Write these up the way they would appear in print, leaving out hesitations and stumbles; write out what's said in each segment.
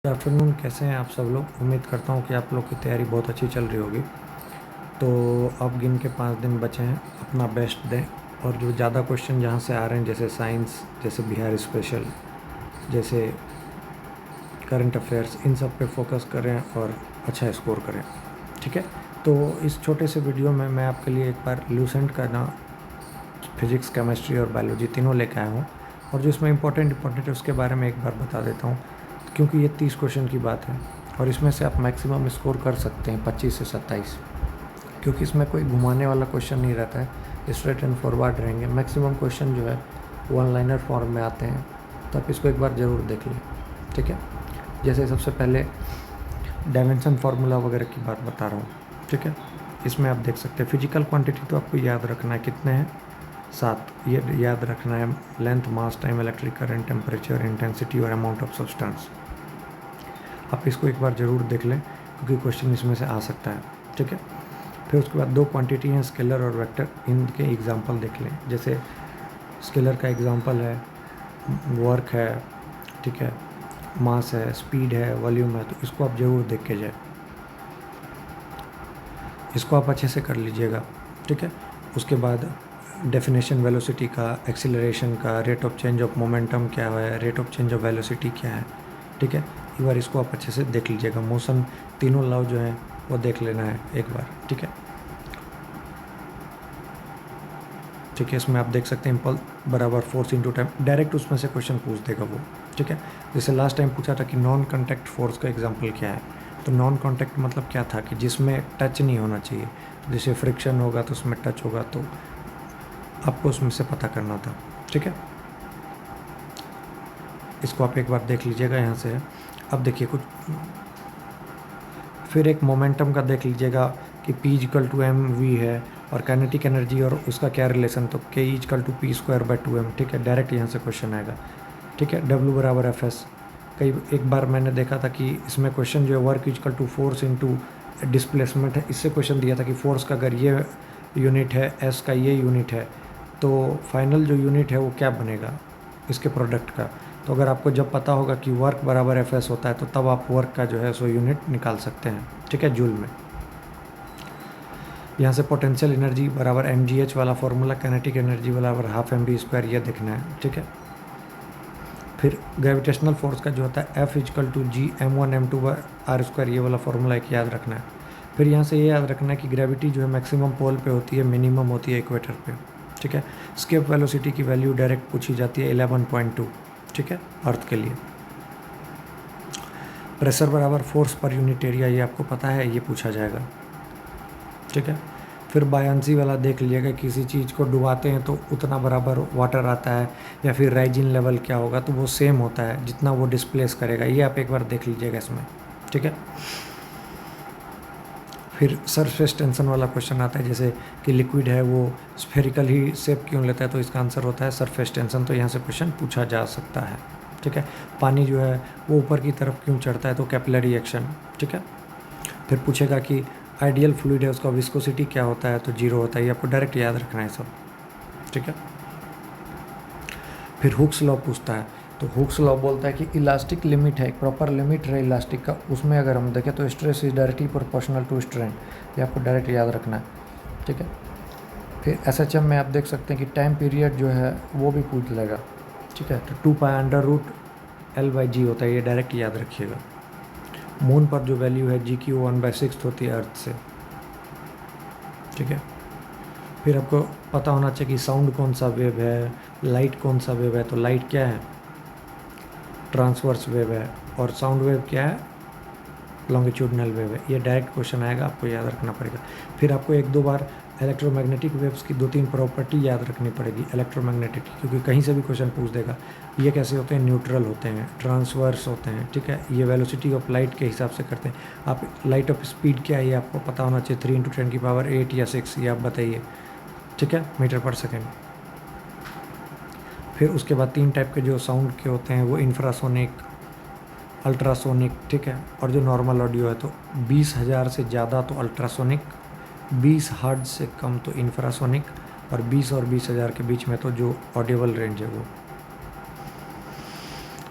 Good afternoon. कैसे हैं आप सब लोग? उम्मीद करता हूँ कि आप लोग की तैयारी बहुत अच्छी चल रही होगी। तो अब गिन के 5 दिन बचे हैं, अपना बेस्ट दें। और जो ज़्यादा क्वेश्चन जहाँ से आ रहे हैं, जैसे साइंस, जैसे बिहार स्पेशल, जैसे करंट अफेयर्स, इन सब पे फोकस करें और अच्छा स्कोर करें। ठीक है। तो इस छोटे से वीडियो में मैं आपके लिए एक बार लूसेंट का ना फिजिक्स, केमिस्ट्री और बायोलॉजी तीनों लेकर आया हूँ। और जो इसमें इम्पोर्टेंट है उसके बारे में एक बार बता देता हूँ, क्योंकि ये 30 क्वेश्चन की बात है और इसमें से आप मैक्सिमम स्कोर कर सकते हैं 25 से 27, क्योंकि इसमें कोई घुमाने वाला क्वेश्चन नहीं रहता है, स्ट्रेट एंड फॉरवर्ड रहेंगे। मैक्सिमम क्वेश्चन जो है वन लाइनर फॉर्म में आते हैं, तो आप इसको एक बार ज़रूर देख लें। ठीक है। जैसे सबसे पहले डायमेंशन फार्मूला वगैरह की बात बता रहा हूँ। ठीक है। इसमें आप देख सकते हैं फिजिकल क्वांटिटी तो आपको याद रखना है, कितने हैं? 7। ये याद रखना है, length, mass, time, electric current, temperature, intensity और अमाउंट ऑफ सब्सटेंस। आप इसको एक बार ज़रूर देख लें, क्योंकि क्वेश्चन इसमें से आ सकता है। ठीक है। फिर उसके बाद 2 क्वांटिटी हैं, स्केलर और वेक्टर। इनके एग्जांपल देख लें। जैसे स्केलर का एग्जांपल है वर्क है, ठीक है, मास है, स्पीड है, वॉल्यूम है। तो इसको आप ज़रूर देख के जाए, इसको आप अच्छे से कर लीजिएगा। ठीक है। उसके बाद डेफिनेशन वेलोसिटी का, एक्सीलरेशन का, rate of change of momentum क्या है, rate of change of velocity क्या है। ठीक है। एक बार इसको आप अच्छे से देख लीजिएगा। मोशन तीनों लॉ जो हैं वो देख लेना है एक बार। ठीक है। ठीक है। इसमें आप देख सकते हैं इम्पल्स बराबर फोर्स इंटू टाइम, डायरेक्ट उसमें से क्वेश्चन पूछ देगा वो। ठीक है। जैसे लास्ट टाइम पूछा था कि नॉन कॉन्टैक्ट फोर्स का एग्जांपल क्या है, तो नॉन कॉन्टैक्ट मतलब क्या था कि जिसमें टच नहीं होना चाहिए। जैसे फ्रिक्शन होगा तो उसमें टच होगा, तो आपको उसमें से पता करना था। ठीक है। इसको आप एक बार देख लीजिएगा यहाँ से। अब देखिए कुछ, फिर एक मोमेंटम का देख लीजिएगा कि P equal to M V है, और काइनेटिक एनर्जी और उसका क्या रिलेशन, तो K equal to P square by 2m। ठीक है। डायरेक्ट यहाँ से क्वेश्चन आएगा। ठीक है। W बराबर एफ एस। कई एक बार मैंने देखा था कि इसमें क्वेश्चन जो है work equal to force into displacement है। इससे क्वेश्चन दिया था कि फोर्स का अगर ये यूनिट है, एस का ये यूनिट है, तो फाइनल जो यूनिट है वो क्या बनेगा इसके प्रोडक्ट का। तो अगर आपको जब पता होगा कि वर्क बराबर एफ एस होता है, तो तब आप वर्क का जो है सो यूनिट निकाल सकते हैं। ठीक है, जूल में। यहाँ से पोटेंशियल एनर्जी बराबर एम जी एच वाला फॉर्मूला, काइनेटिक एनर्जी बराबर हाफ एम बी स्क्वायर, ये देखना है। ठीक है। फिर ग्रेविटेशनल फोर्स का जो होता है F equal to G m1 m2 R square, ये वाला फॉर्मूला एक याद रखना है। फिर यहाँ से ये याद रखना है कि ग्रेविटी जो है मैक्सिमम पोल पे होती है, मिनिमम होती है इक्वेटर पे। ठीक है। स्केप वेलोसिटी की वैल्यू डायरेक्ट पूछी जाती है 11.2। ठीक है, अर्थ के लिए। प्रेशर बराबर फोर्स पर यूनिट एरिया, ये आपको पता है, ये पूछा जाएगा। ठीक है। फिर बायांसी वाला देख लीजिएगा, किसी चीज़ को डुबाते हैं तो उतना बराबर वाटर आता है, या फिर राइजिंग लेवल क्या होगा, तो वो सेम होता है जितना वो डिस्प्लेस करेगा। ये आप एक बार देख लीजिएगा इसमें। ठीक है। फिर सरफेस टेंशन वाला क्वेश्चन आता है, जैसे कि लिक्विड है वो स्फेरिकल ही शेप क्यों लेता है, तो इसका आंसर होता है सरफेस टेंशन। तो यहाँ से क्वेश्चन पूछा जा सकता है। ठीक है। पानी जो है वो ऊपर की तरफ क्यों चढ़ता है, तो कैपिलरी एक्शन। ठीक है। फिर पूछेगा कि आइडियल फ्लूइड है, उसका विस्कोसिटी क्या होता है, तो 0 होता है। ये आपको डायरेक्ट याद रखना है सब। ठीक है। फिर हुक्स लॉ पूछता है, तो हुक्स लॉ बोलता है कि इलास्टिक लिमिट है, एक प्रॉपर लिमिट है इलास्टिक का, उसमें अगर हम देखें तो stress is directly proportional to strain. ये आपको डायरेक्ट याद रखना है। ठीक है। फिर एसएचएम में आप देख सकते हैं कि टाइम पीरियड जो है वो भी पूछ लेगा। ठीक है। तो 2π√L/g होता है, ये डायरेक्ट याद रखिएगा। मून पर जो वैल्यू है GQ 1/6 होती है अर्थ से। ठीक है। फिर आपको पता होना चाहिए कि साउंड कौन सा वेव है, लाइट कौन सा वेव है, तो लाइट क्या है, ट्रांसवर्स वेव है, और साउंड वेव क्या है, लॉन्गिट्यूडनल वेव है। ये डायरेक्ट क्वेश्चन आएगा, आपको याद रखना पड़ेगा। फिर आपको 1-2 बार इलेक्ट्रोमैग्नेटिक वेव्स की 2-3 प्रॉपर्टी याद रखनी पड़ेगी इलेक्ट्रोमैग्नेटिक, क्योंकि कहीं से भी क्वेश्चन पूछ देगा। ये कैसे होते हैं, न्यूट्रल होते हैं, ट्रांसवर्स होते हैं। ठीक है। ये वेलोसिटी ऑफ लाइट के हिसाब से करते हैं। आप लाइट ऑफ स्पीड क्या है ये आपको पता होना चाहिए, 3 × 10⁸ या 6, ये आप बताइए। ठीक है, मीटर पर सेकेंड। फिर उसके बाद 3 टाइप के जो साउंड के होते हैं, वो इंफ्रासोनिक, अल्ट्रासोनिक। ठीक है। और जो नॉर्मल ऑडियो है, तो 20,000 से ज़्यादा तो अल्ट्रासोनिक, 20 हर्ट्ज से कम तो इंफ्रासोनिक, और 20 और 20,000 के बीच में तो जो ऑडिबल रेंज है वो।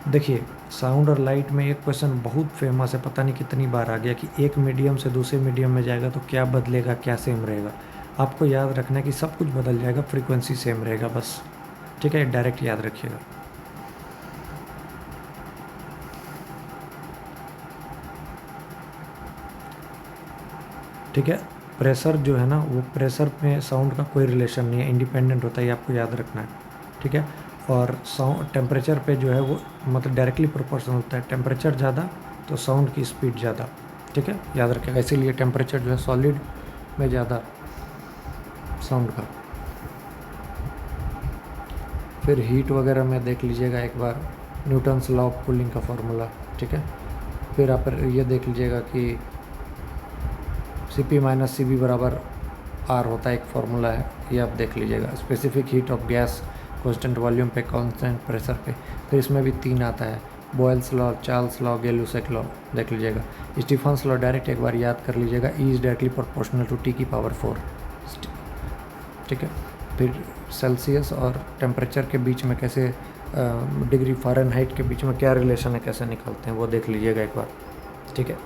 देखिए, साउंड और लाइट में एक क्वेश्चन बहुत फेमस है, पता नहीं कितनी बार आ गया कि एक मीडियम से दूसरे मीडियम में जाएगा तो क्या बदलेगा, क्या सेम रहेगा। आपको याद रखना है कि सब कुछ बदल जाएगा, फ्रीक्वेंसी सेम रहेगा बस। ठीक है, डायरेक्ट याद रखिएगा। ठीक है, प्रेशर जो है ना, वो प्रेशर में साउंड का कोई रिलेशन नहीं है, इंडिपेंडेंट होता है, ये आपको याद रखना है। ठीक है, और साउंड टेम्परेचर पे जो है वो मतलब डायरेक्टली प्रोपोर्शनल होता है, टेम्परेचर ज़्यादा तो साउंड की स्पीड ज़्यादा। ठीक है, याद रखेगा, इसीलिए टेम्परेचर जो है सॉलिड में ज़्यादा साउंड का। फिर हीट वगैरह में देख लीजिएगा एक बार, न्यूटन्स लॉ ऑफ कूलिंग का फॉर्मूला। ठीक है, फिर आप ये देख लीजिएगा कि Cp माइनस Cv बराबर R होता है, एक फार्मूला है, ये आप देख लीजिएगा। Specific heat of gas constant volume पे कांस्टेंट प्रेशर पे। फिर इसमें भी 3 आता है, boils law, Charles law, Gay Lussac law, देख लीजिएगा। स्टीफन्स लॉ डायरेक्ट एक बार याद कर लीजिएगा, E is directly proportional to T की पावर 4। ठीक है, फिर सेल्सियस और टेम्परेचर के बीच में कैसे, डिग्री फ़ारेनहाइट के बीच में क्या रिलेशन है, कैसे निकलते हैं, वो देख लीजिएगा एक बार। ठीक है,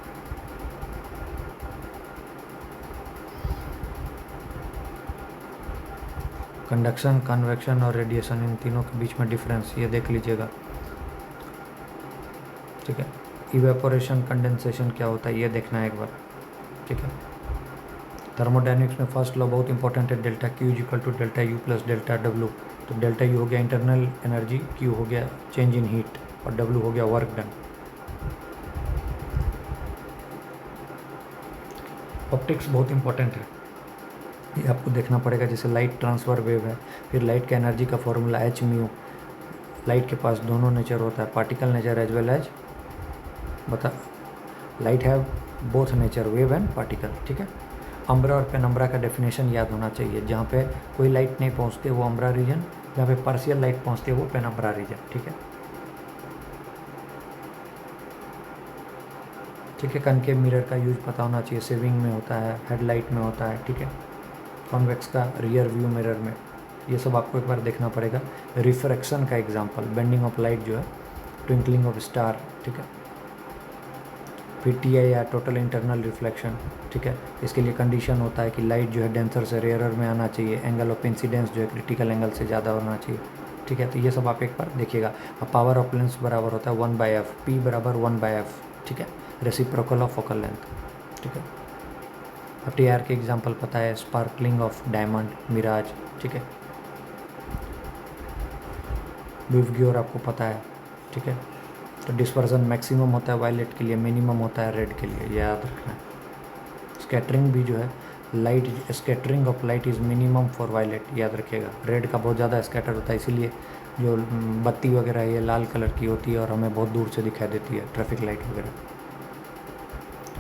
कंडक्शन, कन्वेक्शन और रेडिएशन, इन तीनों के बीच में डिफरेंस ये देख लीजिएगा। ठीक है, इवेपोरेशन, कंडेंसेशन क्या होता है ये देखना है एक बार। ठीक है, थर्मोडायनेमिक्स में फर्स्ट लॉ बहुत इंपॉर्टेंट है, delta Q is equal to delta U plus delta W. तो डेल्टा यू हो गया इंटरनल एनर्जी, क्यू हो गया चेंज इन हीट, और डब्ल्यू हो गया वर्क डन। ऑप्टिक्स बहुत इंपॉर्टेंट है, ये आपको देखना पड़ेगा। जैसे लाइट ट्रांसफर वेव है, फिर लाइट का एनर्जी का फॉर्मूला एच म्यू। लाइट के पास दोनों नेचर होता है, particle nature as well as बता light have both nature, wave and particle. ठीक है, अम्ब्रा और पेनम्ब्रा का डेफिनेशन याद होना चाहिए। जहाँ पे कोई लाइट नहीं पहुँचती वो अम्ब्रा रीजन, जहाँ पे पार्शियल लाइट पहुँचती है वो पेनम्ब्रा रीजन। ठीक है, ठीक है, कनकेव मिरर का यूज पता होना चाहिए, सेविंग में होता है, हेडलाइट में होता है। ठीक है, कॉन्वेक्स का रियर व्यू मिरर में, ये सब आपको एक बार देखना पड़ेगा। रिफ्रैक्शन का एग्जांपल, बेंडिंग ऑफ लाइट जो है, ट्विंकलिंग ऑफ स्टार। ठीक है, फिर TI या टोटल इंटरनल रिफ्लेक्शन। ठीक है, इसके लिए कंडीशन होता है कि लाइट जो है डेंसर से रेयरर में आना चाहिए, एंगल ऑफ इंसिडेंस जो है क्रिटिकल एंगल से ज़्यादा होना चाहिए। ठीक है, तो ये सब आप एक बार देखिएगा। अब पावर ऑफ लेंस बराबर होता है 1/f, P बराबर 1/f। ठीक है, रेसिप्रोकल ऑफ फोकल लेंथ। ठीक है, अब TR के एग्जांपल पता है, स्पार्कलिंग ऑफ डायमंड, मिराज। ठीक है, विवग्योर आपको पता है। ठीक है, तो डिस्पर्सन मैक्सिमम होता है वायलेट के लिए, मिनिमम होता है रेड के लिए, याद रखना है। स्कैटरिंग भी जो है, light scattering of light is minimum for violet, याद रखिएगा। रेड का बहुत ज़्यादा स्कैटर होता है, इसीलिए जो बत्ती वगैरह है ये लाल कलर की होती है और हमें बहुत दूर से दिखाई देती है, ट्रैफिक लाइट वगैरह।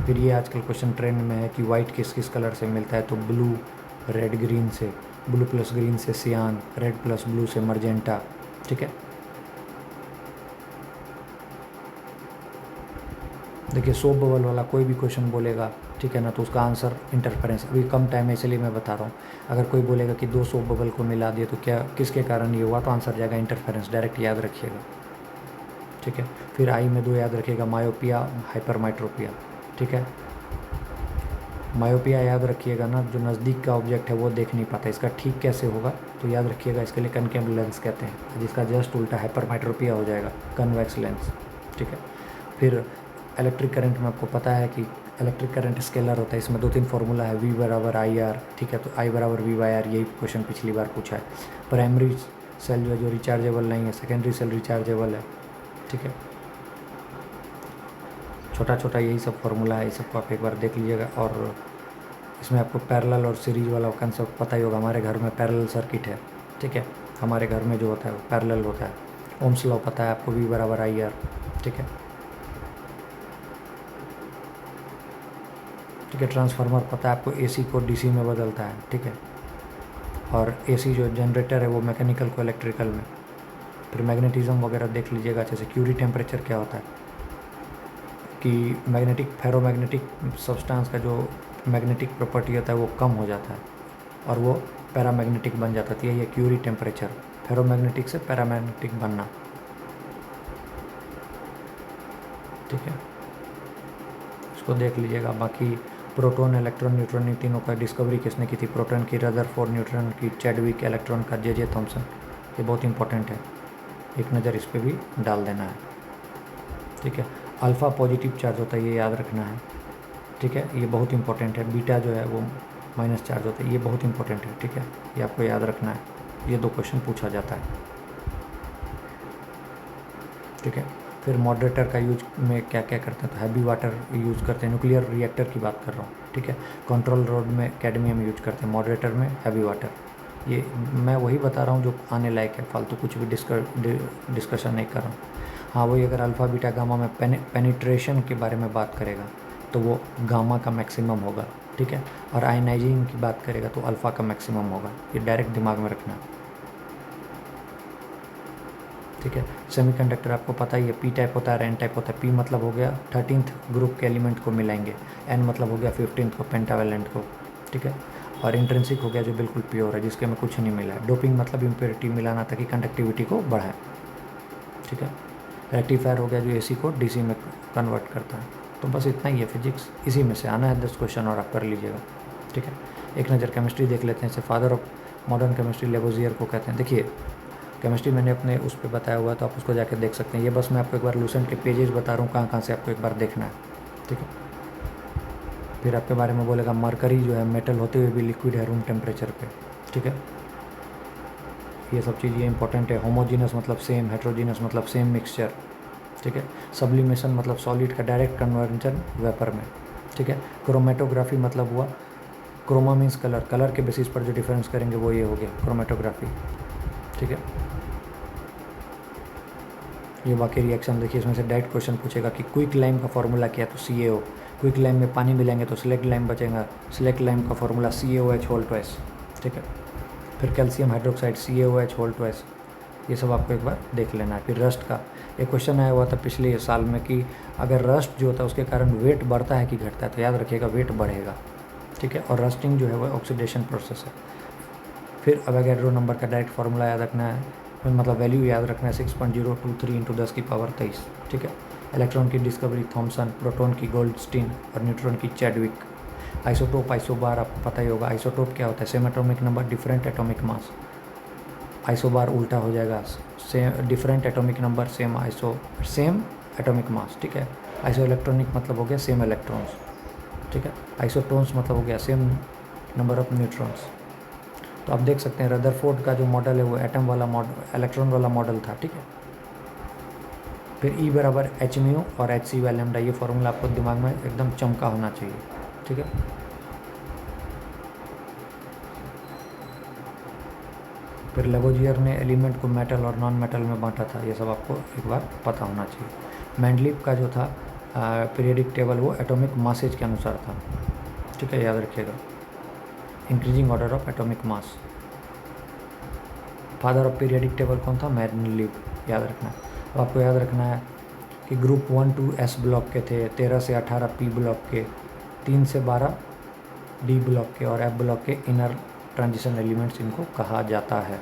फिर ये आजकल क्वेश्चन ट्रेंड में है कि वाइट किस किस कलर से मिलता है, तो ब्लू रेड ग्रीन से, ब्लू प्लस ग्रीन से सियान, रेड प्लस ब्लू से मर्जेंटा। ठीक है, देखिए सोप बबल वाला कोई भी क्वेश्चन बोलेगा, ठीक है ना, तो उसका आंसर इंटरफेरेंस। अभी कम टाइम है इसलिए मैं बता रहा हूँ। अगर कोई बोलेगा कि 2 सोप बबल को मिला दिए तो क्या किसके कारण ये हुआ, तो आंसर जाएगा इंटरफेरेंस, डायरेक्ट याद रखिएगा। ठीक है, फिर आई में 2 याद रखिएगा, मायोपिया, हाइपरमाइट्रोपिया। ठीक है, मायोपिया याद रखिएगा ना, जो नज़दीक का ऑब्जेक्ट है वो देख नहीं पाता, इसका ठीक कैसे होगा, तो याद रखिएगा इसके लिए कनकेव लेंस कहते हैं, जिसका जस्ट उल्टा हाइपरमाइट्रोपिया हो जाएगा, कन्वेक्स लेंस। ठीक है, फिर इलेक्ट्रिक करंट में आपको पता है कि इलेक्ट्रिक करंट स्केलर होता है, इसमें 2-3 फार्मूला है, V बराबर IR। ठीक है, तो I बराबर V/R, यही क्वेश्चन पिछली बार पूछा है। प्राइमरी सेल जो है, जो रिचार्जेबल नहीं है, सेकेंडरी सेल रिचार्जेबल है। ठीक है, छोटा छोटा यही सब फार्मूला है, इस सबको आप एक बार देख लीजिएगा। और इसमें आपको पैरेलल और सीरीज वाला कंसेप्ट पता ही होगा, हमारे घर में पैरेलल सर्किट है। ठीक है, हमारे घर में जो होता है वो पैरेलल होता है। ओम्स लॉ पता है आपको, V बराबर IR। ठीक है, ठीक है, ट्रांसफार्मर पता है आपको, AC को DC में बदलता है। ठीक है, और AC जो जनरेटर है वो मैकेनिकल को इलेक्ट्रिकल में। फिर मैग्नेटिज्म वगैरह देख लीजिएगा, जैसे क्यूरी टेम्परेचर क्या होता है कि मैग्नेटिक फेरोमैग्नेटिक सब्सटेंस का जो मैग्नेटिक प्रॉपर्टी होता है वो कम हो जाता है और वो पैरामैग्नेटिक बन जाता है, यही है क्यूरी टेम्परेचर, फेरोमैग्नेटिक से पैरामैग्नेटिक बनना। ठीक है, इसको देख लीजिएगा। बाकी प्रोटॉन, इलेक्ट्रॉन, न्यूट्रॉन, इन तीनों का डिस्कवरी किसने की थी? प्रोटॉन की रदरफोर्ड, न्यूट्रॉन की चैडविक, इलेक्ट्रॉन का जे थॉमसन। ये बहुत इंपॉर्टेंट है, एक नज़र इस पर भी डाल देना है। ठीक है, अल्फ़ा पॉजिटिव चार्ज होता है, ये याद रखना है। ठीक है, ये बहुत इंपॉर्टेंट है। बीटा जो है वो माइनस चार्ज होता है, ये बहुत इंपॉर्टेंट है। ठीक है, ये आपको याद रखना है, ये 2 क्वेश्चन पूछा जाता है। ठीक है, फिर मॉडरेटर का यूज में क्या क्या करते हैं? तो हैवी वाटर यूज़ करते हैं, न्यूक्लियर रिएक्टर की बात कर रहा हूँ। ठीक है, कंट्रोल रोड में कैडमियम यूज करते हैं, मॉडरेटर में हैवी वाटर। ये मैं वही बता रहा हूँ जो आने लायक है, फालतू कुछ भी डिस्कशन नहीं कर रहा हूँ। हाँ, वही अगर अल्फ़ा बीटा गामा में पेनिट्रेशन के बारे में बात करेगा तो वो गामा का मैक्सिमम होगा। ठीक है, और आयनाइजिंग की बात करेगा तो अल्फ़ा का मैक्सिमम होगा। ये डायरेक्ट दिमाग में रखना। ठीक है, सेमीकंडक्टर आपको पता ही है, पी टाइप होता है, एन टाइप होता है। पी मतलब हो गया 13th ग्रुप के एलिमेंट को मिलाएंगे, एन मतलब हो गया 15th को, पेंटावेलेंट को। ठीक है, और इंट्रिंसिक हो गया जो बिल्कुल प्योर है, जिसके में कुछ नहीं मिला है। डोपिंग मतलब इम्प्योरिटी मिलाना ताकि कंडक्टिविटी को बढ़ाए। ठीक है, रेक्टिफायर हो गया जो एसी को डीसी में कन्वर्ट करता है। तो बस इतना ही है फिजिक्स, इसी में से आना है 10 क्वेश्चन और आप कर लीजिएगा। ठीक है, एक नज़र केमिस्ट्री देख लेते हैं। जैसे father of modern chemistry Lavoisier को कहते हैं। देखिए, केमिस्ट्री मैंने अपने उस पर बताया हुआ है, तो आप उसको जाके देख सकते हैं। ये बस मैं आपको एक बार लूसेंट के पेजेस बता रहा हूँ, कहाँ कहाँ से आपको एक बार देखना है। ठीक है, फिर आपके बारे में बोलेगा मरकरी जो है मेटल होते हुए भी लिक्विड है रूम टेम्परेचर पे। ठीक है, ये सब चीज़ ये इंपॉर्टेंट है। होमोजीनस मतलब सेम, हेट्रोजीनस मतलब सेम मिक्सचर। ठीक है, सब्लिमेशन मतलब सॉलिड का डायरेक्ट कन्वर्जन वेपर में। ठीक है, क्रोमेटोग्राफी मतलब हुआ, क्रोमा मीन्स कलर, कलर के बेसिस पर जो डिफरेंस करेंगे वो ये हो गया क्रोमेटोग्राफी। ठीक है, ये बाकी रिएक्शन देखिए, इसमें से डायरेक्ट क्वेश्चन पूछेगा कि क्विक लाइम का फॉर्मूला क्या है? तो CaO। क्विक लाइम में पानी मिलाएंगे तो सिलेक्ट लाइम बचेगा, सिलेक्ट लाइम का फॉर्मूला CaOH होल ट्वाइस। ठीक है, फिर calcium hydroxide CaOH whole twice, ये सब आपको एक बार देख लेना है। फिर रस्ट का एक क्वेश्चन आया हुआ था पिछले साल में कि अगर रस्ट जो होता है उसके कारण वेट बढ़ता है कि घटता है? तो याद रखिएगा वेट बढ़ेगा। ठीक है, और रस्टिंग जो है वो ऑक्सीडेशन प्रोसेस है। फिर अवोगाड्रो नंबर का डायरेक्ट फार्मूला याद रखना है, मतलब वैल्यू याद रखना है 6.023 × 10⁻23। ठीक है, इलेक्ट्रॉन की डिस्कवरी थॉमसन, प्रोटॉन की गोल्डस्टीन और न्यूट्रॉन की चैडविक। आइसोटोप, आइसोबार आपको पता ही होगा। आइसोटोप क्या होता है? Same atomic number, different atomic mass. Isobar उल्टा हो जाएगा, same different atomic number, same atomic mass. ठीक है, आइसो इलेक्ट्रॉनिक मतलब हो गया सेम इलेक्ट्रॉन्स। ठीक है, आइसोटोन्स मतलब हो गया सेम नंबर ऑफ न्यूट्रॉन्स। तो आप देख सकते हैं रदरफोर्ड का जो मॉडल है वो एटम वाला मॉडल, इलेक्ट्रॉन वाला मॉडल था। ठीक है, फिर E बराबर hμ और hc/λ, ये फॉर्मूला आपको दिमाग में एकदम चमका होना चाहिए। ठीक है, फिर लेवोजियर ने एलिमेंट को मेटल और नॉन मेटल में बांटा था, ये सब आपको एक बार पता होना चाहिए। मैंडलीव का जो था पीरियडिक टेबल वो एटॉमिक मासेज के अनुसार था। ठीक है, याद रखिएगा, increasing order of atomic mass. Father of periodic table कौन था? मैंडलीव, याद रखना है। अब आपको याद रखना है कि ग्रुप 1 to S ब्लॉक के थे, 13 से 18 P ब्लॉक के, 3 से 12 D ब्लॉक के और F ब्लॉक के इनर ट्रांजिशन एलिमेंट्स इनको कहा जाता है।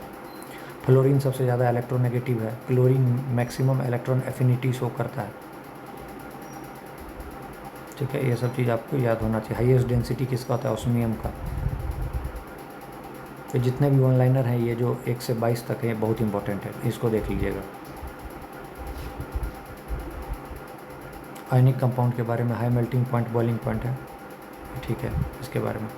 फ्लोरीन सबसे ज़्यादा इलेक्ट्रोनेगेटिव है, chlorine maximum electron affinity show करता है। ठीक है, ये सब चीज़ आपको याद होना चाहिए। हाईएस्ट डेंसिटी किसका होता है? ऑस्मियम का। तो जितने भी वन लाइनर हैं ये जो 1 से 22 तक है बहुत इंपॉर्टेंट है, इसको देख लीजिएगा। आयनिक कंपाउंड के बारे में high melting point, boiling point है। ठीक है, इसके बारे में।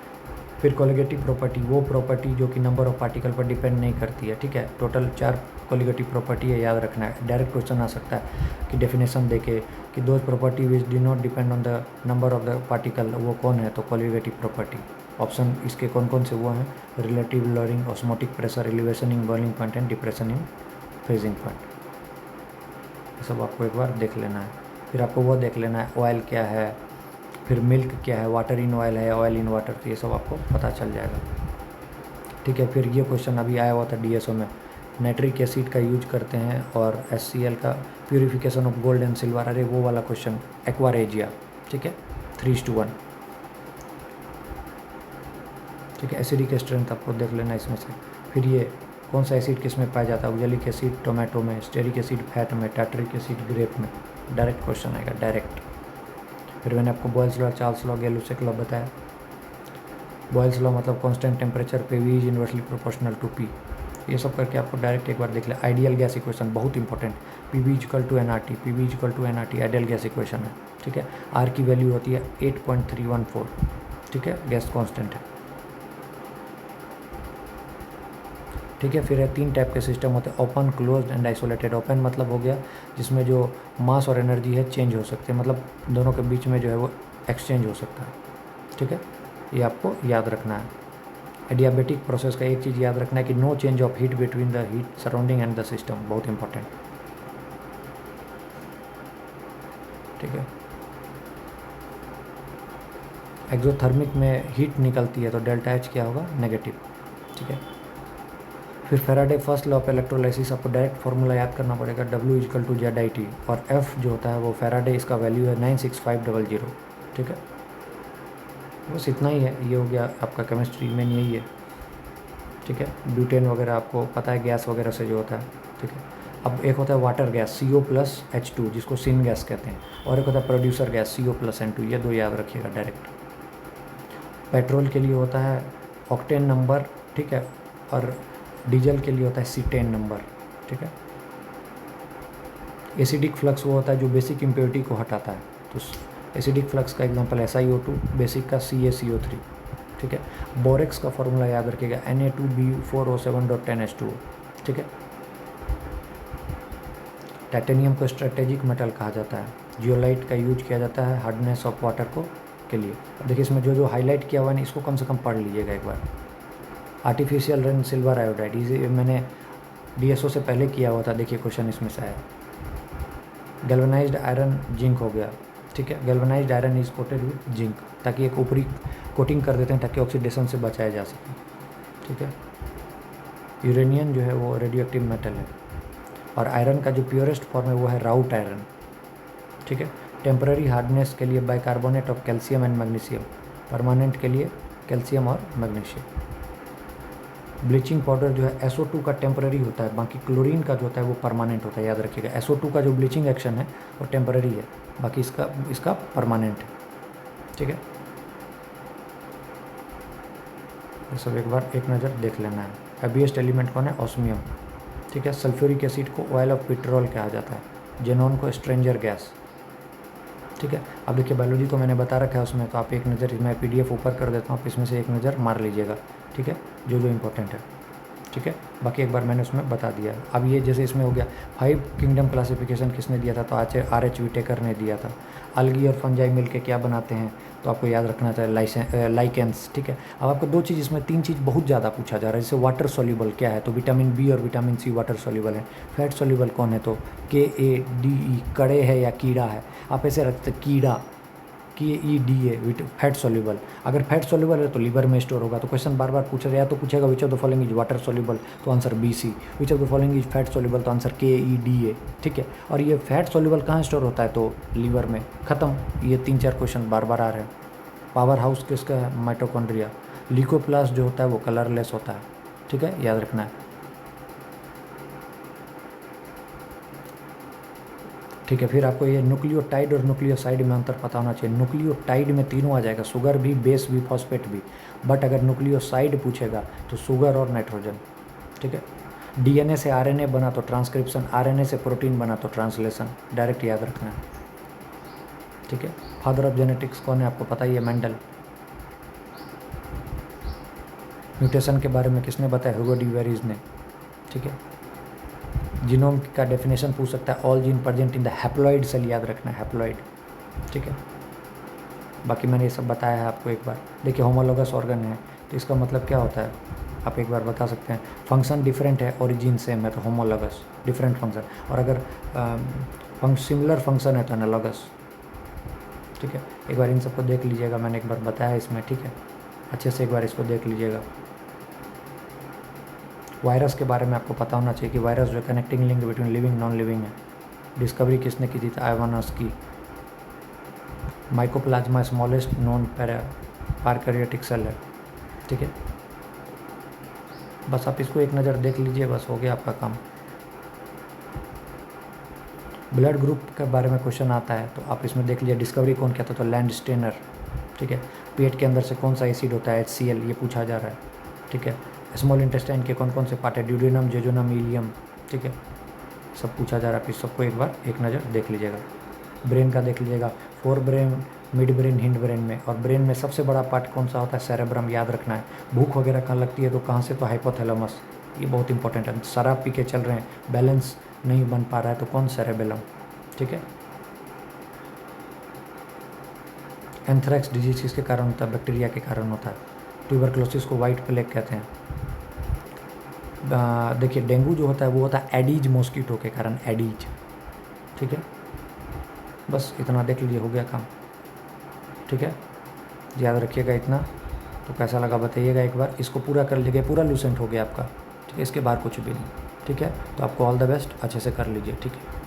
फिर कोलिगेटिव प्रॉपर्टी, वो प्रॉपर्टी जो कि नंबर ऑफ पार्टिकल पर डिपेंड नहीं करती है। ठीक है, टोटल 4 कोलिगेटिव प्रॉपर्टी है, याद रखना है। डायरेक्ट क्वेश्चन आ सकता है कि डेफिनेशन देके कि those property which do not depend on the number of the particle, वो कौन है? तो कोलिगेटिव प्रॉपर्टी। ऑप्शन इसके कौन कौन से वो हैं? Relative lowering, osmotic pressure, elevation in boiling point and depression in freezing point. ये सब आपको एक बार देख लेना है। फिर आपको वो देख लेना है ऑयल क्या है, फिर मिल्क क्या है, वाटर इन ऑयल है, ऑयल इन वाटर, तो ये सब आपको पता चल जाएगा। ठीक है, फिर ये क्वेश्चन अभी आया हुआ था DSO में, नाइट्रिक एसिड का यूज करते हैं और HCl का purification of gold and silver. अरे वो वाला क्वेश्चन, एक्वारेजिया। ठीक है, 3:1। ठीक है, एसिडिक स्ट्रेंथ आपको देख लेना इसमें से। फिर ये कौन सा एसिड किस में पाया जाता है? ऑक्जेलिक एसिड टोमेटो में, स्टेरिक एसिड फैट में, टार्टरिक एसिड ग्रेप में। डायरेक्ट क्वेश्चन आएगा, डायरेक्ट। फिर मैंने आपको Boyle's law, Charles law, Gay Lussac law बताया। बॉयल्स लॉ मतलब कांस्टेंट टेम्परेचर पे V is inversely proportional to P। ये सब करके आपको डायरेक्ट एक बार देख लिया। आइडियल गैस इक्वेशन बहुत important, PV equal to nRT, PV equal to nRT ideal gas equation है, ठीक है। R की वैल्यू होती है 8.314, ठीक है, गैस कांस्टेंट है, ठीक है। फिर है 3 टाइप के सिस्टम होते हैं, open, closed end isolated. Open मतलब हो गया जिसमें जो मास और एनर्जी है चेंज हो सकते हैं, मतलब दोनों के बीच में जो है वो एक्सचेंज हो सकता है, ठीक है। ये आपको याद रखना है। एडियाबेटिक प्रोसेस का एक चीज़ याद रखना है कि no change of heat between the heat surrounding and the system, बहुत इंपॉर्टेंट, ठीक है। एक्सोथर्मिक में हीट निकलती है तो डेल्टा H क्या होगा, नेगेटिव, ठीक है। फिर Faraday first law of electrolysis, आपको डायरेक्ट फार्मूला याद करना पड़ेगा, W इक्वल टू ZIT, और F जो होता है वो फैराडे, इसका वैल्यू है 96500, ठीक है। बस इतना ही है, ये हो गया आपका केमिस्ट्री में यही है, ठीक है। ब्यूटेन वगैरह आपको पता है, गैस वगैरह से जो होता है, ठीक है। अब एक होता है वाटर गैस CO+H2 जिसको सिन गैस कहते हैं, और एक होता है प्रोड्यूसर गैस CO+N2, ये दो याद रखिएगा डायरेक्ट। पेट्रोल के लिए होता है ऑक्टेन नंबर, ठीक है, और डीजल के लिए होता है C10 नंबर, ठीक है। एसिडिक फ्लक्स वो होता है जो बेसिक इम्प्योरिटी को हटाता है, तो एसिडिक फ्लक्स का एग्जांपल SiO2, बेसिक का CaCO3, ठीक है। बोरेक्स का फॉर्मूला याद रखिएगा Na2B4O7.10H2, ठीक है। टाइटेनियम को स्ट्रेटेजिक मेटल कहा जाता है। जियोलाइट का यूज किया जाता है हार्डनेस ऑफ वाटर को के लिए। अब देखिए इसमें जो जो हाईलाइट किया हुआ है ना, इसको कम से कम पढ़ लीजिएगा एक बार। आर्टिफिशियल रन सिल्वर आयोडाइड, इसे मैंने DSO से पहले किया हुआ था, देखिए क्वेश्चन इसमें से आया। गैल्वेनाइज्ड आयरन जिंक हो गया, ठीक है। Galvanised iron is coated with zinc, ताकि एक ऊपरी कोटिंग कर देते हैं ताकि ऑक्सीडेशन से बचाया जा सके, ठीक है। यूरेनियम जो है वो रेडियो एक्टिव मेटल है, और आयरन का जो प्योरेस्ट फॉर्म है वो है राउट आयरन, ठीक है। टेम्पररी हार्डनेस के लिए bicarbonate of calcium and magnesium, permanent के लिए कैल्शियम और मैग्नीशियम। ब्लीचिंग पाउडर जो है SO2 का टेम्पररी होता है, बाकी क्लोरीन का जो होता है वो परमानेंट होता है, याद रखिएगा। SO2 का जो ब्लीचिंग एक्शन है वो टेम्पररी है, बाकी इसका परमानेंट है, ठीक है। ये सब एक बार एक नज़र देख लेना है। हैवीएस्ट एलिमेंट कौन है, ऑस्मियम, ठीक है। सल्फ्यूरिक एसिड को ऑयल ऑफ पेट्रोल कहा जाता है, जेनॉन को स्ट्रेंजर गैस, ठीक है। अब देखिए बायोलॉजी तो मैंने बता रखा है उसमें, तो आप एक नज़र, मैं PDF ऊपर कर देता हूँ, आप इसमें से एक नज़र मार लीजिएगा, ठीक है, जो जो इम्पोर्टेंट है, ठीक है। बाकी एक बार मैंने उसमें बता दिया। अब ये जैसे इसमें हो गया 5 किंगडम क्लासिफिकेशन किसने दिया था, तो RH विटेकर ने दिया था। अलगी और फंजाई मिल के क्या बनाते हैं, तो आपको याद रखना चाहिए लाइकेंस, ठीक है। अब आपको 2 चीज़ इसमें 3 चीज़ बहुत ज़्यादा पूछा जा रहा है, जैसे वाटर सोल्यूबल क्या है, तो विटामिन B और विटामिन C वाटर सोल्यूबल है। फैट सोल्यूबल कौन है, तो KADE कड़े है या कीड़ा है, आप ऐसे रखते कीड़ा, KEDA फैट सोल्यूबल। अगर फैट सोल्यूबल है तो लिवर में स्टोर होगा, तो क्वेश्चन बार बार पूछा गया, तो पूछेगा which of the following is water soluble, तो answer BC। Which of the following is fat soluble, तो आंसर KEDA, ठीक है। और ये फैट सोल्यूबल कहाँ स्टोर होता है, तो लिवर में, खत्म। ये 3-4 क्वेश्चन बार बार आ रहे हैं। पावर हाउस किसका है, माइटोकॉन्ड्रिया। ल्यूकोप्लास्ट जो होता है वो कलरलेस होता है, ठीक है, याद रखना है, ठीक है। फिर आपको ये न्यूक्लियोटाइड और न्यूक्लियोसाइड में अंतर पता होना चाहिए। न्यूक्लियोटाइड में तीनों आ जाएगा, शुगर भी, बेस भी, फॉस्फेट भी, बट अगर न्यूक्लियोसाइड पूछेगा तो शुगर और नाइट्रोजन, ठीक है। DNA से RNA बना तो ट्रांसक्रिप्शन, RNA से प्रोटीन बना तो ट्रांसलेशन, डायरेक्ट याद रखना है, ठीक है। फादर ऑफ जेनेटिक्स कौन है, आपको पता ही है, मेंडल। म्यूटेशन के बारे में किसने बताया, ह्यूगो डी वेरीज ने, ठीक है। जीनोम का डेफिनेशन पूछ सकता है, all gene present in the haploid cell, याद रखना है, हैप्लॉइड, ठीक है। बाकी मैंने ये सब बताया है आपको एक बार। देखिए होमोलोगस ऑर्गन है, तो इसका मतलब क्या होता है, आप एक बार बता सकते हैं। फंक्शन डिफरेंट है, ओरिजिन सेम है, तो होमोलोगस, डिफरेंट फंक्शन। और अगर सिमिलर फंक्शन है तो एनालॉगस, ठीक है। एक बार इन सबको देख लीजिएगा, मैंने एक बार बताया इसमें, ठीक है, अच्छे से एक बार इसको देख लीजिएगा। वायरस के बारे में आपको पता होना चाहिए कि वायरस जो connecting link between living non living है। डिस्कवरी किसने की थी, आइवानस्की। माइकोप्लाज्मा स्मॉलेस्ट नॉन पारकैरियोटिक सेल है, ठीक है। बस आप इसको एक नज़र देख लीजिए, बस हो गया आपका काम। ब्लड ग्रुप के बारे में क्वेश्चन आता है तो आप इसमें देख लीजिए, डिस्कवरी कौन कहता है तो लैंड स्टेनर, ठीक है। पेट के अंदर से कौन सा एसिड होता है, HCl, ये पूछा जा रहा है, ठीक है। स्मॉल इंटेस्टाइन के कौन कौन से पार्ट है, ड्यूडेनम, जेजुनम, इलियम, ठीक है, सब पूछा जा रहा है। फिर सबको एक बार एक नज़र देख लीजिएगा। ब्रेन का देख लीजिएगा, fore brain, mid brain, hind brain में, और ब्रेन में सबसे बड़ा पार्ट कौन सा होता है, सेरेब्रम, याद रखना है। भूख वगैरह कहाँ लगती है तो कहाँ से, तो हाइपोथैलेमस, ये बहुत इंपॉर्टेंट है। शराब पी के चल रहे हैं, बैलेंस नहीं बन पा रहा है तो कौन, सेरेबेलम, ठीक है। एंथ्रैक्स डिजीज किसके कारण होता है, बैक्टीरिया के कारण होता है। ट्यूबरक्लोसिस को वाइट प्लेग कहते हैं। देखिए डेंगू जो होता है वो होता है एडीज मॉस्किटो के कारण, एडीज, ठीक है। बस इतना देख लीजिए, हो गया काम, ठीक है। याद रखिएगा इतना। तो कैसा लगा बताइएगा एक बार, इसको पूरा कर लीजिए, पूरा लूसेंट हो गया आपका, ठीक है। इसके बाहर कुछ भी नहीं, ठीक है। तो आपको ऑल द बेस्ट, अच्छे से कर लीजिए, ठीक है।